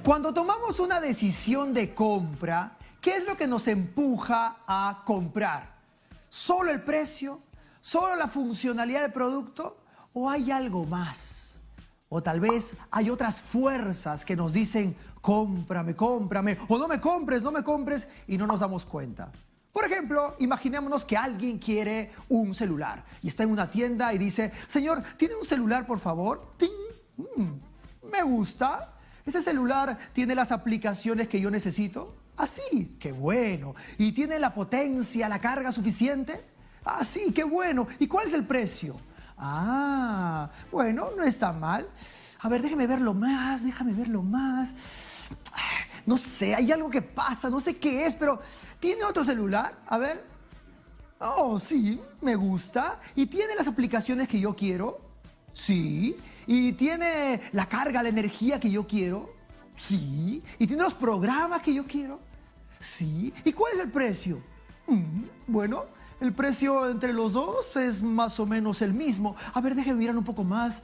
Cuando tomamos una decisión de compra, ¿qué es lo que nos empuja a comprar? ¿Solo el precio? ¿Solo la funcionalidad del producto? ¿O hay algo más? O tal vez hay otras fuerzas que nos dicen, cómprame, cómprame, o no me compres, y no nos damos cuenta. Por ejemplo, imaginémonos que alguien quiere un celular y está en una tienda y dice, señor, ¿tiene un celular, por favor? ¡Ting! Me gusta. ¿Ese celular tiene las aplicaciones que yo necesito? Ah, sí, qué bueno. ¿Y tiene la potencia, la carga suficiente? Ah, sí, qué bueno. ¿Y cuál es el precio? Ah, bueno, no está mal. A ver, déjame verlo más. No sé, hay algo que pasa, no sé qué es, pero ¿tiene otro celular? A ver. Oh, sí, me gusta. ¿Y tiene las aplicaciones que yo quiero? Sí. ¿Y tiene la carga, la energía que yo quiero? Sí. ¿Y tiene los programas que yo quiero? Sí. ¿Y cuál es el precio? Bueno, el precio entre los dos es más o menos el mismo. A ver, déjeme mirar un poco más.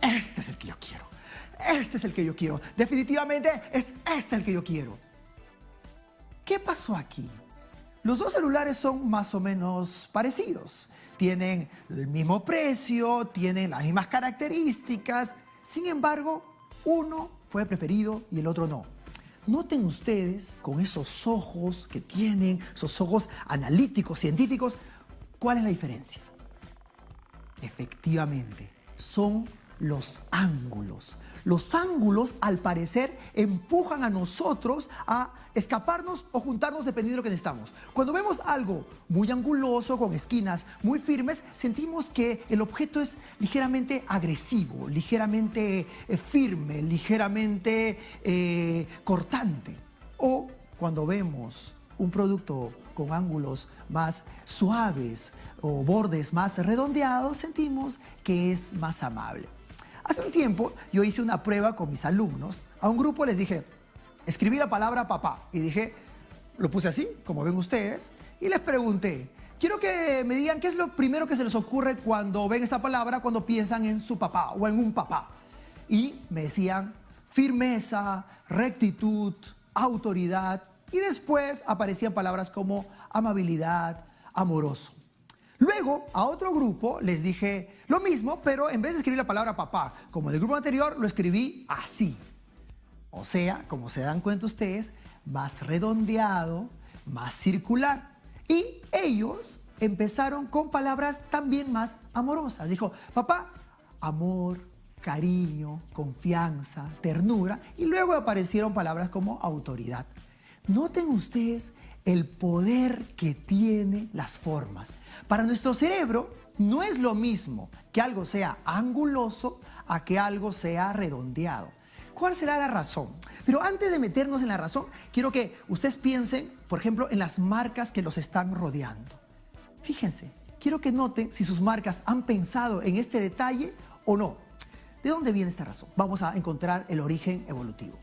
Este es el que yo quiero. Este es el que yo quiero. Definitivamente es este el que yo quiero. ¿Qué pasó aquí? Los dos celulares son más o menos parecidos. Tienen el mismo precio, tienen las mismas características. Sin embargo, uno fue preferido y el otro no. Noten ustedes, con esos ojos que tienen, esos ojos analíticos, científicos, ¿cuál es la diferencia? Efectivamente, son los ángulos. Los ángulos, al parecer, empujan a nosotros a escaparnos o juntarnos dependiendo de lo que necesitamos. Cuando vemos algo muy anguloso, con esquinas muy firmes, sentimos que el objeto es ligeramente agresivo, ligeramente firme, ligeramente cortante. O cuando vemos un producto con ángulos más suaves o bordes más redondeados, sentimos que es más amable. Hace un tiempo yo hice una prueba con mis alumnos. A un grupo les dije, escribí la palabra papá. Y dije, lo puse así, como ven ustedes, y les pregunté, quiero que me digan qué es lo primero que se les ocurre cuando ven esa palabra, cuando piensan en su papá o en un papá. Y me decían firmeza, rectitud, autoridad, y después aparecían palabras como amabilidad, amoroso. Luego, a otro grupo les dije lo mismo, pero en vez de escribir la palabra papá, como en el grupo anterior, lo escribí así. O sea, como se dan cuenta ustedes, más redondeado, más circular. Y ellos empezaron con palabras también más amorosas. Dijo, papá, amor, cariño, confianza, ternura. Y luego aparecieron palabras como autoridad. Noten ustedes el poder que tienen las formas. Para nuestro cerebro no es lo mismo que algo sea anguloso a que algo sea redondeado. ¿Cuál será la razón? Pero antes de meternos en la razón, quiero que ustedes piensen, por ejemplo, en las marcas que los están rodeando. Fíjense, quiero que noten si sus marcas han pensado en este detalle o no. ¿De dónde viene esta razón? Vamos a encontrar el origen evolutivo.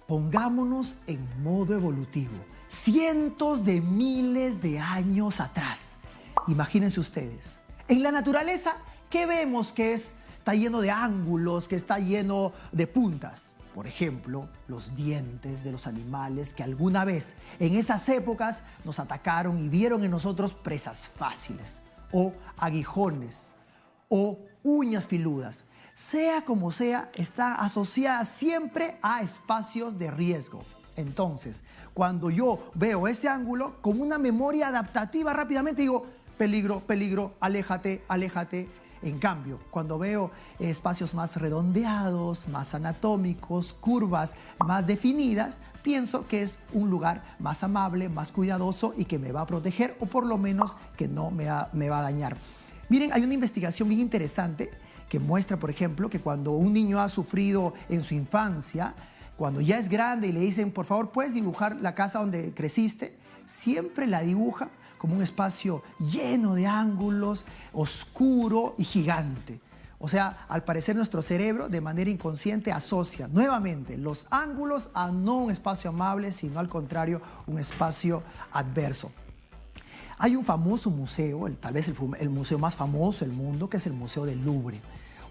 Pongámonos en modo evolutivo. Cientos de miles de años atrás. Imagínense ustedes. En la naturaleza, ¿qué vemos que está lleno de ángulos, que está lleno de puntas? Por ejemplo, los dientes de los animales que alguna vez en esas épocas nos atacaron y vieron en nosotros presas fáciles. O aguijones, o uñas filudas. Sea como sea, está asociada siempre a espacios de riesgo. Entonces, cuando yo veo ese ángulo, con una memoria adaptativa rápidamente digo, peligro, peligro, aléjate, aléjate. En cambio, cuando veo espacios más redondeados, más anatómicos, curvas más definidas, pienso que es un lugar más amable, más cuidadoso y que me va a proteger o por lo menos que no me va a dañar. Miren, hay una investigación bien interesante que muestra, por ejemplo, que cuando un niño ha sufrido en su infancia, cuando ya es grande y le dicen, por favor, ¿puedes dibujar la casa donde creciste? Siempre la dibuja como un espacio lleno de ángulos, oscuro y gigante. O sea, al parecer nuestro cerebro de manera inconsciente asocia nuevamente los ángulos a no un espacio amable, sino al contrario, un espacio adverso. Hay un famoso museo, tal vez el museo más famoso del mundo, que es el Museo del Louvre.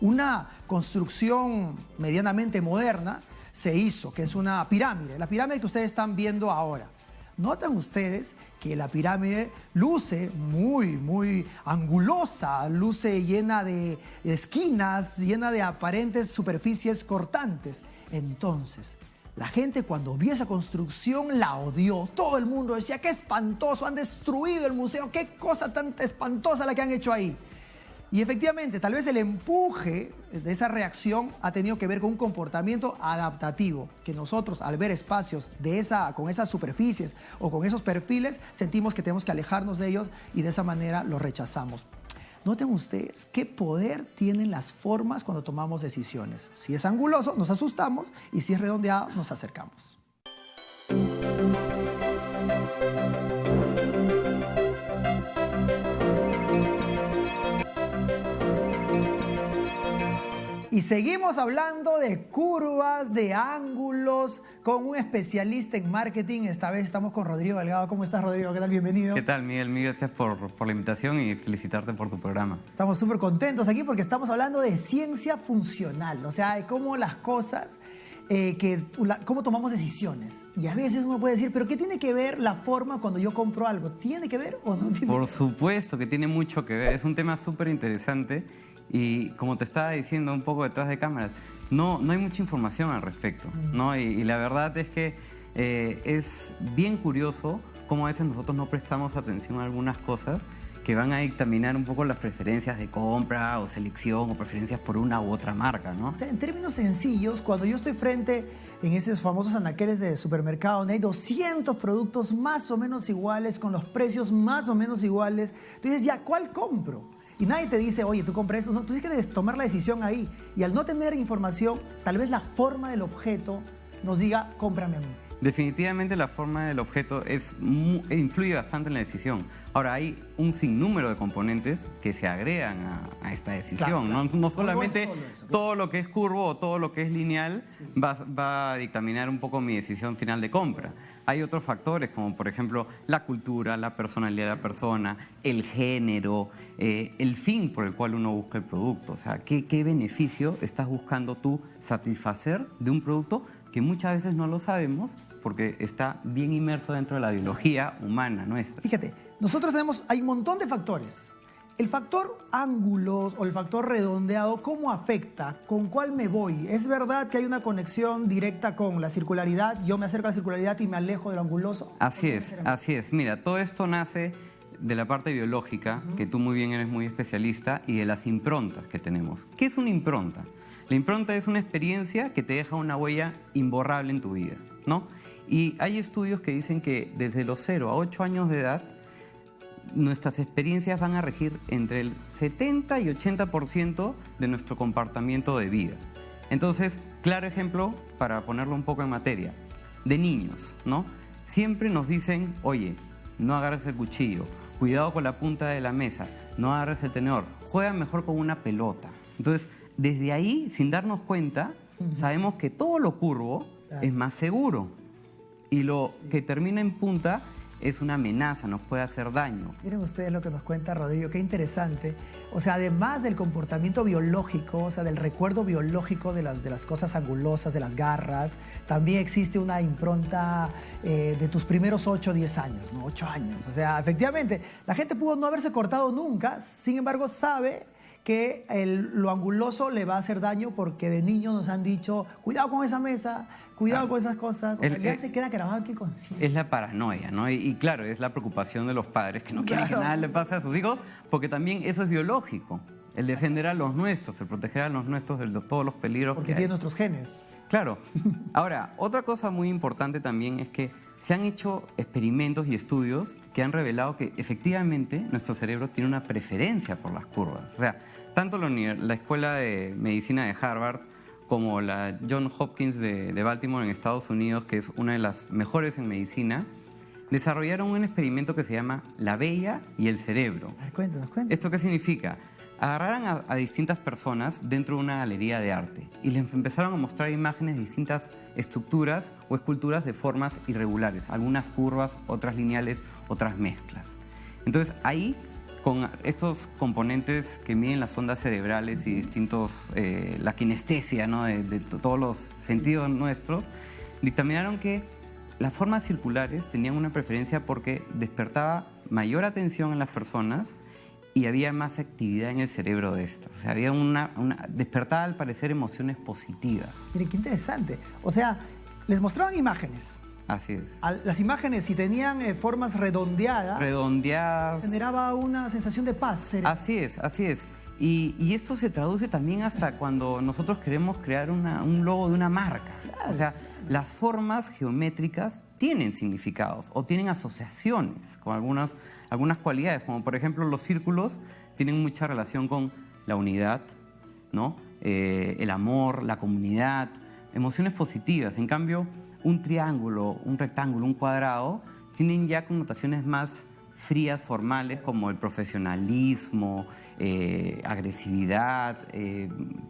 Una construcción medianamente moderna se hizo, que es una pirámide, la pirámide que ustedes están viendo ahora. Notan ustedes que la pirámide luce muy angulosa, luce llena de esquinas, llena de aparentes superficies cortantes. Entonces, la gente cuando vio esa construcción la odió. Todo el mundo decía, qué espantoso, han destruido el museo, qué cosa tan espantosa la que han hecho ahí. Y efectivamente, tal vez el empuje de esa reacción ha tenido que ver con un comportamiento adaptativo, que nosotros al ver espacios con esas superficies o con esos perfiles, sentimos que tenemos que alejarnos de ellos y de esa manera los rechazamos. Noten ustedes qué poder tienen las formas cuando tomamos decisiones. Si es anguloso, nos asustamos, y si es redondeado, nos acercamos. Y seguimos hablando de curvas, de ángulos, con un especialista en marketing. Esta vez estamos con Rodrigo Delgado. ¿Cómo estás, Rodrigo? ¿Qué tal? Bienvenido. ¿Qué tal, Miguel? Mil gracias por la invitación y felicitarte por tu programa. Estamos súper contentos aquí porque estamos hablando de ciencia funcional, o sea, de cómo las cosas, cómo tomamos decisiones. Y a veces uno puede decir, ¿pero qué tiene que ver la forma cuando yo compro algo? ¿Tiene que ver o no tiene que ver? Por supuesto que tiene mucho que ver. Es un tema súper interesante. Y como te estaba diciendo un poco detrás de cámaras, no hay mucha información al respecto, ¿no? Y la verdad es que es bien curioso cómo a veces nosotros no prestamos atención a algunas cosas que van a dictaminar un poco las preferencias de compra o selección o preferencias por una u otra marca, ¿no? O sea, en términos sencillos, cuando yo estoy frente en esos famosos anaqueles de supermercado donde hay 200 productos más o menos iguales, con los precios más o menos iguales, tú dices, ya, ¿cuál compro? Y nadie te dice, oye, tú compras eso. No, tú tienes que tomar la decisión ahí. Y al no tener información, tal vez la forma del objeto nos diga, cómprame a mí. Definitivamente la forma del objeto influye bastante en la decisión. Ahora, hay un sinnúmero de componentes que se agregan a esta decisión. Claro. No solamente todo lo que es curvo o todo lo que es lineal va a dictaminar un poco mi decisión final de compra. Hay otros factores como, por ejemplo, la cultura, la personalidad de la persona, el género, el fin por el cual uno busca el producto. O sea, ¿qué beneficio estás buscando tú satisfacer de un producto que muchas veces no lo sabemos porque está bien inmerso dentro de la biología humana nuestra? Fíjate, nosotros hay un montón de factores. El factor ángulos o el factor redondeado, ¿cómo afecta? ¿Con cuál me voy? ¿Es verdad que hay una conexión directa con la circularidad? Yo me acerco a la circularidad y me alejo del anguloso. Así es. Mira, todo esto nace de la parte biológica, que tú muy bien eres muy especialista, y de las improntas que tenemos. ¿Qué es una impronta? La impronta es una experiencia que te deja una huella imborrable en tu vida, ¿no? Y hay estudios que dicen que desde los 0 a 8 años de edad, nuestras experiencias van a regir entre el 70 y 80% de nuestro comportamiento de vida. Entonces, claro ejemplo, para ponerlo un poco en materia, de niños, ¿no? Siempre nos dicen, oye, no agarres el cuchillo, cuidado con la punta de la mesa, no agarres el tenedor, juega mejor con una pelota. Entonces, desde ahí, sin darnos cuenta, sabemos que todo lo curvo es más seguro y lo que termina en punta es una amenaza, nos puede hacer daño. Miren ustedes lo que nos cuenta Rodrigo, qué interesante. O sea, además del comportamiento biológico, o sea, del recuerdo biológico de las cosas angulosas, de las garras, también existe una impronta de tus primeros 8 o 10 años, ¿no? 8 años. O sea, efectivamente, la gente pudo no haberse cortado nunca, sin embargo, sabe que lo anguloso le va a hacer daño porque de niño nos han dicho, cuidado con esa mesa, cuidado con esas cosas. O sea, ya se queda grabado en tu inconsciente. Es la paranoia, ¿no? Y claro, es la preocupación de los padres que no quieren que nada le pase a sus hijos, porque también eso es biológico. El defender a los nuestros, el proteger a los nuestros de todos los peligros. Porque tiene nuestros genes. Claro. Ahora, otra cosa muy importante también es que se han hecho experimentos y estudios que han revelado que efectivamente nuestro cerebro tiene una preferencia por las curvas. O sea, tanto la Escuela de Medicina de Harvard como la Johns Hopkins de Baltimore en Estados Unidos, que es una de las mejores en medicina, desarrollaron un experimento que se llama La Bella y el Cerebro. A ver, cuéntanos, cuéntanos. ¿Esto qué significa? Agarraron a distintas personas dentro de una galería de arte y les empezaron a mostrar imágenes de distintas estructuras o esculturas de formas irregulares, algunas curvas, otras lineales, otras mezclas. Entonces ahí, con estos componentes que miden las ondas cerebrales y distintos, la kinestesia, ¿no? de todos los sentidos nuestros, dictaminaron que las formas circulares tenían una preferencia porque despertaba mayor atención en las personas y había más actividad en el cerebro de estas. O sea, había despertaba al parecer emociones positivas. Mire, qué interesante. O sea, les mostraban imágenes. Así es. Las imágenes, si tenían formas redondeadas, Redondeadas. generaba una sensación de paz cerebral. Así es, así es. Y esto se traduce también hasta cuando nosotros queremos crear un logo de una marca. Claro. O sea, las formas geométricas tienen significados o tienen asociaciones con algunas cualidades, como por ejemplo los círculos tienen mucha relación con la unidad, ¿no? El amor, la comunidad, emociones positivas. En cambio, un triángulo, un rectángulo, un cuadrado tienen ya connotaciones más frías, formales, como el profesionalismo, agresividad,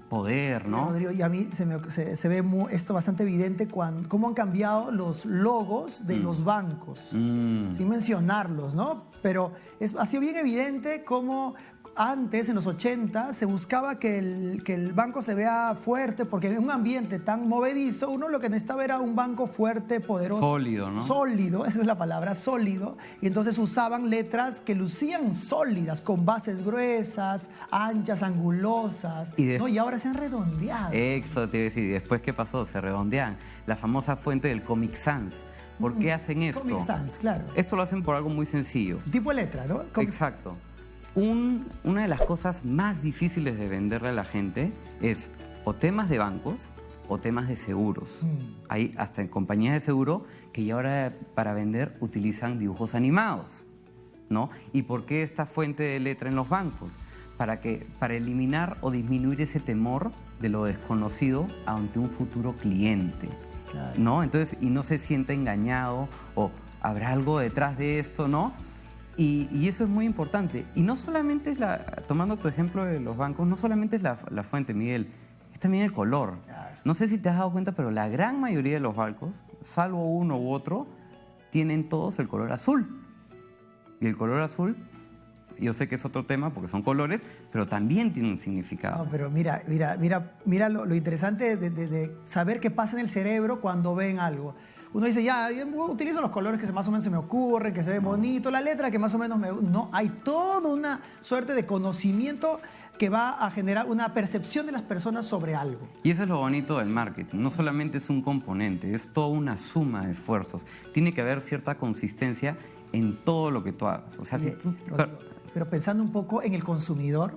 poder, ¿no? Rodrigo, y a mí se ve esto bastante evidente cómo han cambiado los logos de los bancos, sin mencionarlos, ¿no? Pero ha sido bien evidente cómo antes, en los 80, se buscaba que el banco se vea fuerte, porque en un ambiente tan movedizo, uno lo que necesitaba era un banco fuerte, poderoso. Sólido, ¿no? Sólido, esa es la palabra, sólido. Y entonces usaban letras que lucían sólidas, con bases gruesas, anchas, angulosas, ¿no? Y ahora se han redondeado. Eso te iba a decir. ¿Y después qué pasó? Se redondean. La famosa fuente del Comic Sans. ¿Por qué hacen esto? Comic Sans, claro. Esto lo hacen por algo muy sencillo. Tipo de letra, ¿no? Exacto. Una de las cosas más difíciles de venderle a la gente es o temas de bancos o temas de seguros. Hay hasta en compañías de seguro que ya ahora para vender utilizan dibujos animados, ¿no? ¿Y por qué esta fuente de letra en los bancos? Para eliminar o disminuir ese temor de lo desconocido ante un futuro cliente, claro, ¿no? Entonces, y no se sienta engañado o habrá algo detrás de esto, ¿no? Y eso es muy importante. Y no solamente es tomando tu ejemplo de los bancos, no solamente es la fuente, Miguel, es también el color. Claro. No sé si te has dado cuenta, pero la gran mayoría de los bancos, salvo uno u otro, tienen todos el color azul. Y el color azul, yo sé que es otro tema porque son colores, pero también tiene un significado. No, pero mira lo interesante de saber qué pasa en el cerebro cuando ven algo. Uno dice, ya, yo utilizo los colores que más o menos se me ocurren, que se ve bonito, la letra que más o menos No, hay toda una suerte de conocimiento que va a generar una percepción de las personas sobre algo. Y eso es lo bonito del marketing. No solamente es un componente, es toda una suma de esfuerzos. Tiene que haber cierta consistencia en todo lo que tú hagas. O sea, si tú... Pero pensando un poco en el consumidor,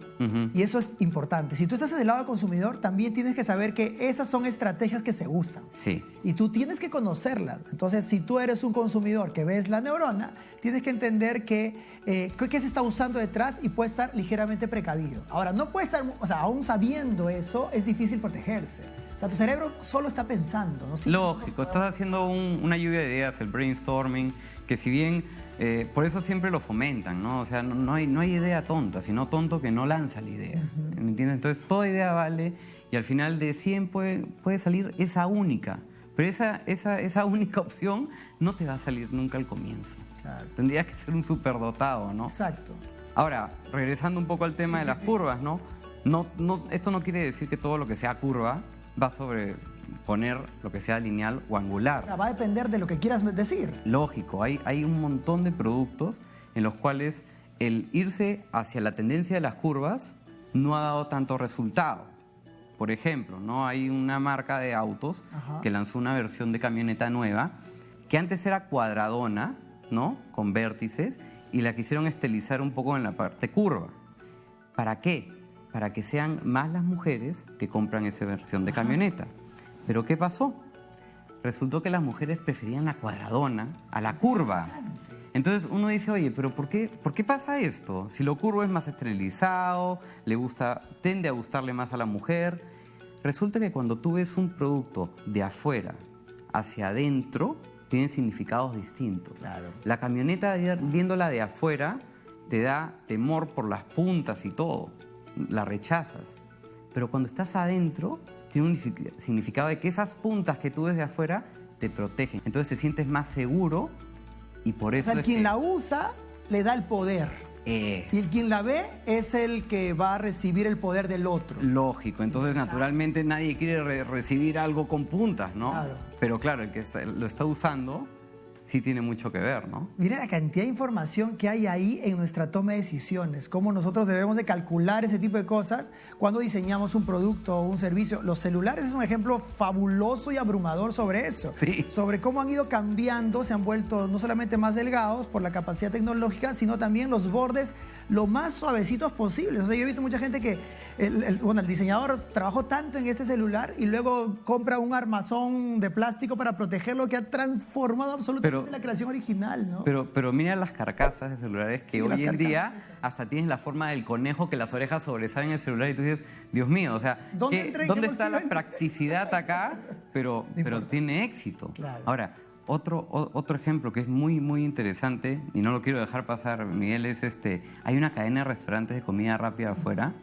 y eso es importante. Si tú estás del lado del consumidor, también tienes que saber que esas son estrategias que se usan. Sí. Y tú tienes que conocerlas. Entonces, si tú eres un consumidor que ves la neurona, tienes que entender qué se está usando detrás y puedes estar ligeramente precavido. Ahora, no puedes estar, o sea, aún sabiendo eso, es difícil protegerse. O sea, tu cerebro solo está pensando, ¿no? Lógico, estás haciendo una lluvia de ideas, el brainstorming, que si bien, por eso siempre lo fomentan, ¿no? O sea, no hay idea tonta, sino tonto que no lanza la idea, ¿me entiendes? Entonces, toda idea vale y al final de 100 puede salir esa única, pero esa única opción no te va a salir nunca al comienzo. Claro. Tendrías que ser un superdotado, ¿no? Exacto. Ahora, regresando un poco al tema de las curvas, ¿no? Esto no quiere decir que todo lo que sea curva va a sobreponer lo que sea lineal o angular. Va a depender de lo que quieras decir. Lógico, hay un montón de productos en los cuales el irse hacia la tendencia de las curvas no ha dado tanto resultado. Por ejemplo, ¿no? Hay una marca de autos que lanzó una versión de camioneta nueva que antes era cuadradona, ¿no? Con vértices, y la quisieron estilizar un poco en la parte curva. ¿Para qué? Para que sean más las mujeres que compran esa versión de camioneta. ¿Pero qué pasó? Resultó que las mujeres preferían la cuadradona a la curva. Entonces uno dice, oye, pero ¿por qué pasa esto? Si lo curvo es más esterilizado, tende a gustarle más a la mujer. Resulta que cuando tú ves un producto de afuera hacia adentro, tienen significados distintos. Claro. La camioneta, viéndola de afuera, te da temor por las puntas y todo. La rechazas. Pero cuando estás adentro, tiene un significado de que esas puntas que tú ves de afuera te protegen. Entonces te sientes más seguro y por eso... O sea, quien la usa le da el poder. Y el quien la ve es el que va a recibir el poder del otro. Lógico, entonces naturalmente nadie quiere recibir algo con puntas, ¿no? Claro. Pero claro, el que lo está usando sí tiene mucho que ver, ¿no? Mira la cantidad de información que hay ahí en nuestra toma de decisiones, cómo nosotros debemos de calcular ese tipo de cosas cuando diseñamos un producto o un servicio. Los celulares es un ejemplo fabuloso y abrumador sobre eso. Sí. Sobre cómo han ido cambiando, se han vuelto no solamente más delgados por la capacidad tecnológica, sino también los bordes lo más suavecitos posibles. O sea, yo he visto mucha gente que, el diseñador trabajó tanto en este celular y luego compra un armazón de plástico para protegerlo que ha transformado absolutamente la creación original, ¿no? Pero mira las carcasas de celulares que Sí, las hoy en día carcasas. hasta tienes la forma del conejo, que las orejas sobresalen en el celular y tú dices, Dios mío, o sea, ¿Dónde entra y ¿dónde qué está la bolsillo entra? practicidad acá? Pero importa. tiene éxito. Claro. Ahora, otro ejemplo que es muy, muy interesante, y no lo quiero dejar pasar, Miguel, es hay una cadena de restaurantes de comida rápida afuera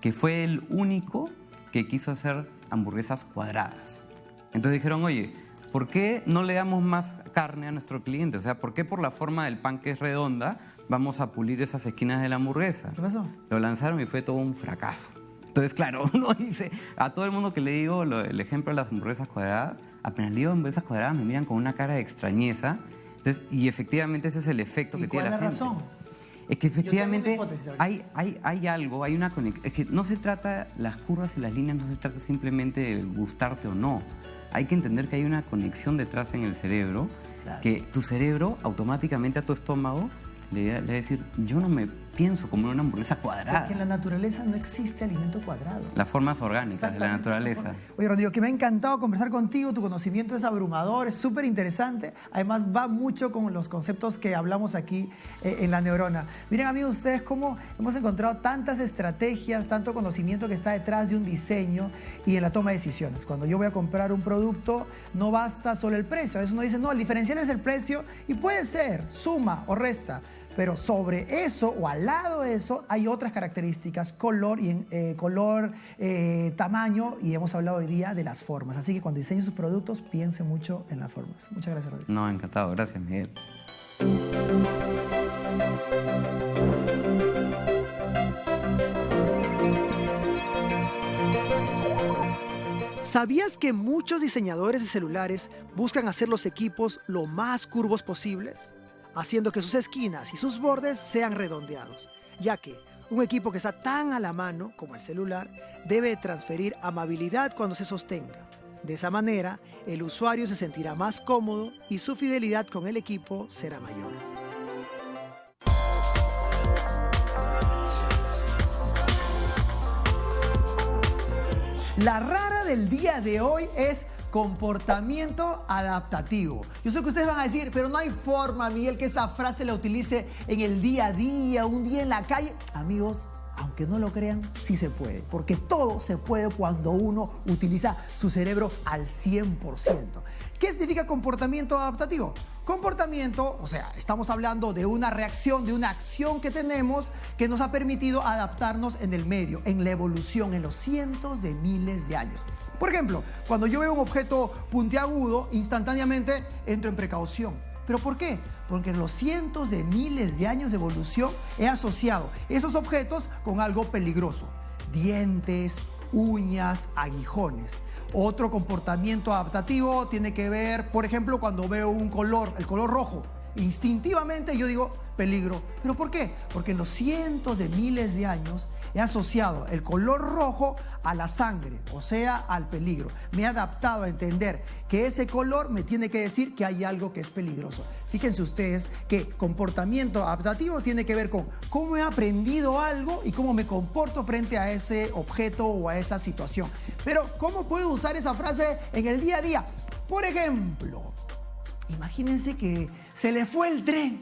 que fue el único que quiso hacer hamburguesas cuadradas. Entonces dijeron, oye, ¿por qué no le damos más carne a nuestro cliente? O sea, ¿por qué por la forma del pan que es redonda vamos a pulir esas esquinas de la hamburguesa? ¿Qué pasó? Lo lanzaron y fue todo un fracaso. Entonces, claro, uno dice, a todo el mundo que le digo el ejemplo de las hamburguesas cuadradas, apenas le digo hamburguesas cuadradas me miran con una cara de extrañeza. Entonces, y efectivamente ese es el efecto que ¿Y tiene cuál la es la gente. razón? Es que Yo tengo efectivamente una hipótesis ahorita. hay algo, hay una conexión. Es que no se trata, las curvas y las líneas no se trata simplemente de gustarte o no. Hay que entender que hay una conexión detrás en el cerebro, Claro. que tu cerebro automáticamente a tu estómago le va a decir, yo no me pienso como una hamburguesa cuadrada. Porque en la naturaleza no existe alimento cuadrado. Las formas orgánicas de la Exactamente, naturaleza. Oye, Rodrigo, que me ha encantado conversar contigo, tu conocimiento es abrumador, es súper interesante, además va mucho con los conceptos que hablamos aquí en La Neurona. Miren, amigos, ustedes cómo hemos encontrado tantas estrategias, tanto conocimiento que está detrás de un diseño y en la toma de decisiones. Cuando yo voy a comprar un producto, no basta solo el precio. A veces uno dice, no, el diferencial es el precio y puede ser, suma o resta. Pero sobre eso o al lado de eso hay otras características, color, tamaño, y hemos hablado hoy día de las formas. Así que cuando diseñe sus productos, piense mucho en las formas. Muchas gracias, Rodrigo. No, encantado. Gracias, Miguel. ¿Sabías que muchos diseñadores de celulares buscan hacer los equipos lo más curvos posibles, haciendo que sus esquinas y sus bordes sean redondeados, ya que un equipo que está tan a la mano como el celular debe transferir amabilidad cuando se sostenga? De esa manera, el usuario se sentirá más cómodo y su fidelidad con el equipo será mayor. La rara del día de hoy es comportamiento adaptativo. Yo sé que ustedes van a decir, pero no hay forma, Miguel, que esa frase la utilice en el día a día, un día en la calle. Amigos, aunque no lo crean, sí se puede, porque todo se puede cuando uno utiliza su cerebro al 100%. ¿Qué significa comportamiento adaptativo? Comportamiento, o sea, estamos hablando de una reacción, de una acción que tenemos que nos ha permitido adaptarnos en el medio, en la evolución, en los cientos de miles de años. Por ejemplo, cuando yo veo un objeto puntiagudo, instantáneamente entro en precaución. ¿Pero por qué? Porque en los cientos de miles de años de evolución he asociado esos objetos con algo peligroso. Dientes, uñas, aguijones. Otro comportamiento adaptativo tiene que ver, por ejemplo, cuando veo un color, el color rojo. Instintivamente yo digo peligro. ¿Pero por qué? Porque en los cientos de miles de años he asociado el color rojo a la sangre, o sea, al peligro. Me he adaptado a entender que ese color me tiene que decir que hay algo que es peligroso. Fíjense ustedes que comportamiento adaptativo tiene que ver con cómo he aprendido algo y cómo me comporto frente a ese objeto o a esa situación. Pero, ¿cómo puedo usar esa frase en el día a día? Por ejemplo, Imagínense que se les fue el tren,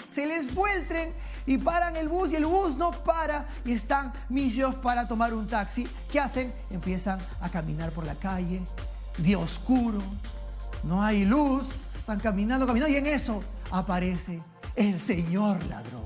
y paran el bus y el bus no para y están misios para tomar un taxi. ¿Qué hacen? Empiezan a caminar por la calle, día oscuro, no hay luz, están caminando y en eso aparece el señor ladrón.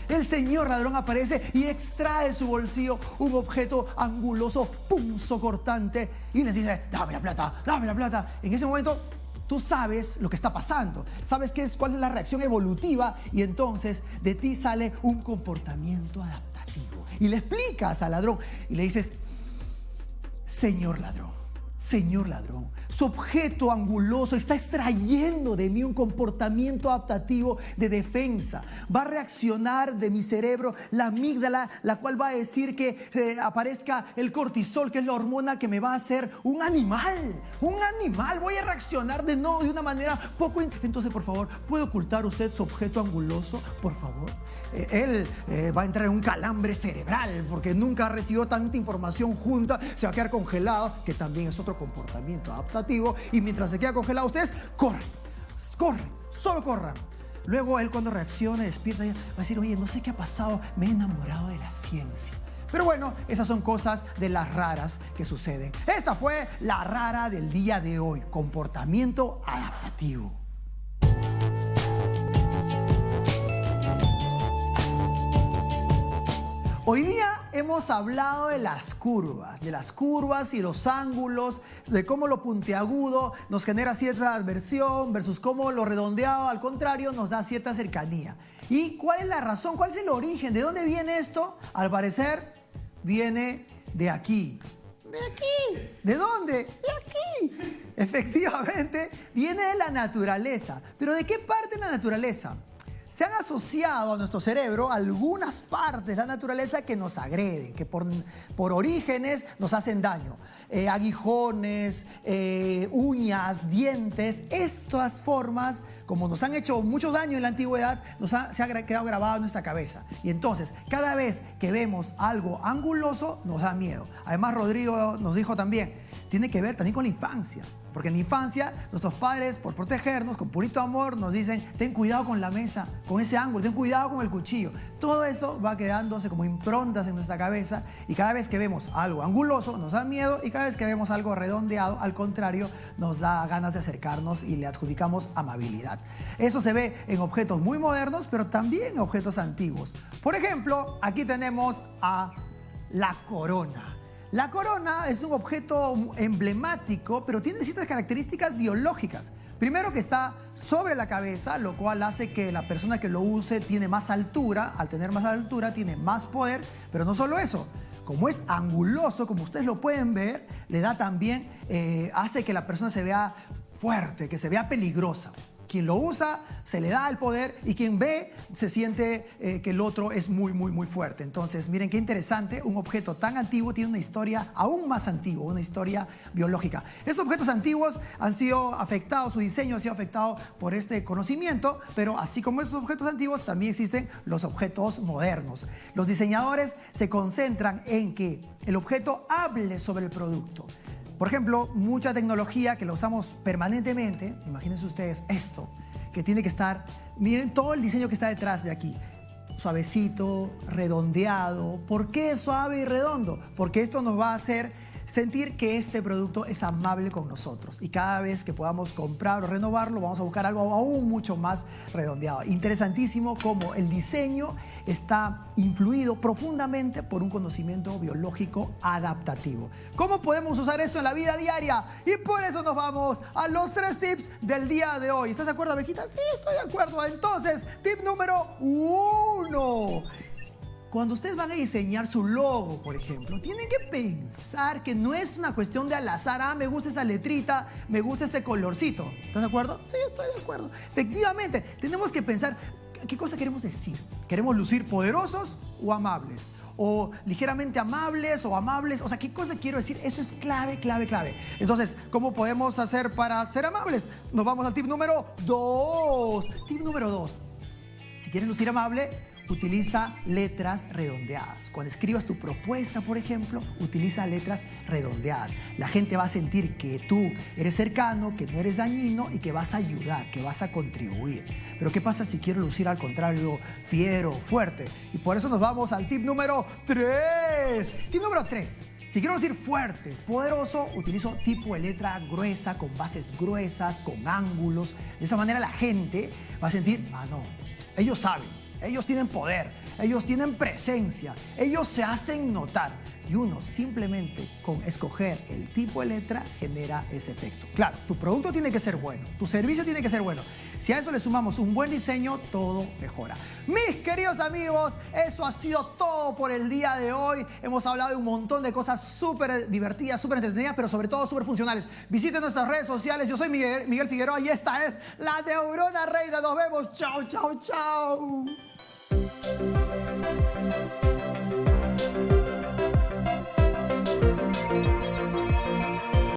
El señor ladrón aparece y extrae de su bolsillo un objeto anguloso, punzocortante, y les dice, dame la plata, dame la plata. En ese momento tú sabes lo que está pasando, sabes cuál es la reacción evolutiva, y entonces de ti sale un comportamiento adaptativo. Y le explicas al ladrón y le dices, señor ladrón, su objeto anguloso está extrayendo de mí un comportamiento adaptativo de defensa. Va a reaccionar de mi cerebro la amígdala, la cual va a decir que aparezca el cortisol, que es la hormona que me va a hacer un animal. Voy a reaccionar de una manera poco... Entonces, por favor, ¿puede ocultar usted su objeto anguloso? Por favor. Él va a entrar en un calambre cerebral porque nunca recibió tanta información junta, se va a quedar congelado, que también es otro comportamiento adaptativo, y mientras se queda congelado ustedes corren, solo corran. Luego él, cuando reacciona, despierta, va a decir, oye, no sé qué ha pasado, me he enamorado de la ciencia. Pero bueno, esas son cosas de las raras que suceden. Esta fue la rara del día de hoy, comportamiento adaptativo. Hoy día hemos hablado de las curvas y los ángulos, de cómo lo puntiagudo nos genera cierta aversión versus cómo lo redondeado, al contrario, nos da cierta cercanía. ¿Y cuál es la razón? ¿Cuál es el origen? ¿De dónde viene esto? Al parecer, viene de aquí. ¿De aquí? ¿De dónde? De aquí. Efectivamente, viene de la naturaleza. ¿Pero de qué parte de la naturaleza? Se han asociado a nuestro cerebro algunas partes de la naturaleza que nos agreden, que por orígenes nos hacen daño. Aguijones, uñas, dientes, estas formas, como nos han hecho mucho daño en la antigüedad, se ha quedado grabado en nuestra cabeza. Y entonces, cada vez que vemos algo anguloso, nos da miedo. Además, Rodrigo nos dijo también, tiene que ver también con la infancia. Porque en la infancia, nuestros padres, por protegernos, con purito amor, nos dicen, ten cuidado con la mesa, con ese ángulo, ten cuidado con el cuchillo. Todo eso va quedándose como improntas en nuestra cabeza, y cada vez que vemos algo anguloso nos da miedo, y cada vez que vemos algo redondeado, al contrario, nos da ganas de acercarnos y le adjudicamos amabilidad. Eso se ve en objetos muy modernos, pero también en objetos antiguos. Por ejemplo, aquí tenemos a la corona. La corona es un objeto emblemático, pero tiene ciertas características biológicas. Primero, que está sobre la cabeza, lo cual hace que la persona que lo use tiene más altura. Al tener más altura, tiene más poder, pero no solo eso. Como es anguloso, como ustedes lo pueden ver, le da también, hace que la persona se vea fuerte, que se vea peligrosa. Quien lo usa se le da el poder, y quien ve se siente que el otro es muy fuerte. Entonces, miren qué interesante, un objeto tan antiguo tiene una historia aún más antigua, una historia biológica. Estos objetos antiguos han sido afectados, su diseño ha sido afectado por este conocimiento, pero así como esos objetos antiguos, también existen los objetos modernos. Los diseñadores se concentran en que el objeto hable sobre el producto. Por ejemplo, mucha tecnología que la usamos permanentemente, imagínense ustedes esto, que tiene que estar, miren todo el diseño que está detrás de aquí, suavecito, redondeado. ¿Por qué suave y redondo? Porque esto nos va a hacer sentir que este producto es amable con nosotros, y cada vez que podamos comprar o renovarlo vamos a buscar algo aún mucho más redondeado. Interesantísimo cómo el diseño está influido profundamente por un conocimiento biológico adaptativo. ¿Cómo podemos usar esto en la vida diaria? Y por eso nos vamos a los 3 tips del día de hoy. ¿Estás de acuerdo, abejita? Sí, estoy de acuerdo. Entonces, tip número 1. Cuando ustedes van a diseñar su logo, por ejemplo, tienen que pensar que no es una cuestión de al azar, me gusta esa letrita, me gusta este colorcito. ¿Estás de acuerdo? Sí, estoy de acuerdo. Efectivamente, tenemos que pensar qué cosa queremos decir. ¿Queremos lucir poderosos o amables? ¿O ligeramente amables o amables? O sea, ¿qué cosa quiero decir? Eso es clave. Entonces, ¿cómo podemos hacer para ser amables? Nos vamos al tip número 2. Tip número 2. Si quieren lucir amable, utiliza letras redondeadas. Cuando escribas tu propuesta, por ejemplo, utiliza letras redondeadas. La gente va a sentir que tú eres cercano, que no eres dañino y que vas a ayudar, que vas a contribuir. Pero ¿qué pasa si quiero lucir al contrario, fiero, fuerte? Y por eso nos vamos al tip número 3. Tip número 3. Si quiero decir fuerte, poderoso, utilizo tipo de letra gruesa, con bases gruesas, con ángulos. De esa manera la gente va a sentir, no, ellos saben, ellos tienen poder, ellos tienen presencia, ellos se hacen notar. Y uno simplemente con escoger el tipo de letra genera ese efecto. Claro, tu producto tiene que ser bueno, tu servicio tiene que ser bueno. Si a eso le sumamos un buen diseño, todo mejora. Mis queridos amigos, eso ha sido todo por el día de hoy. Hemos hablado de un montón de cosas súper divertidas, súper entretenidas, pero sobre todo súper funcionales. Visiten nuestras redes sociales. Yo soy Miguel Figueroa y esta es La Neurona Reina. Nos vemos. Chao, chao, chao.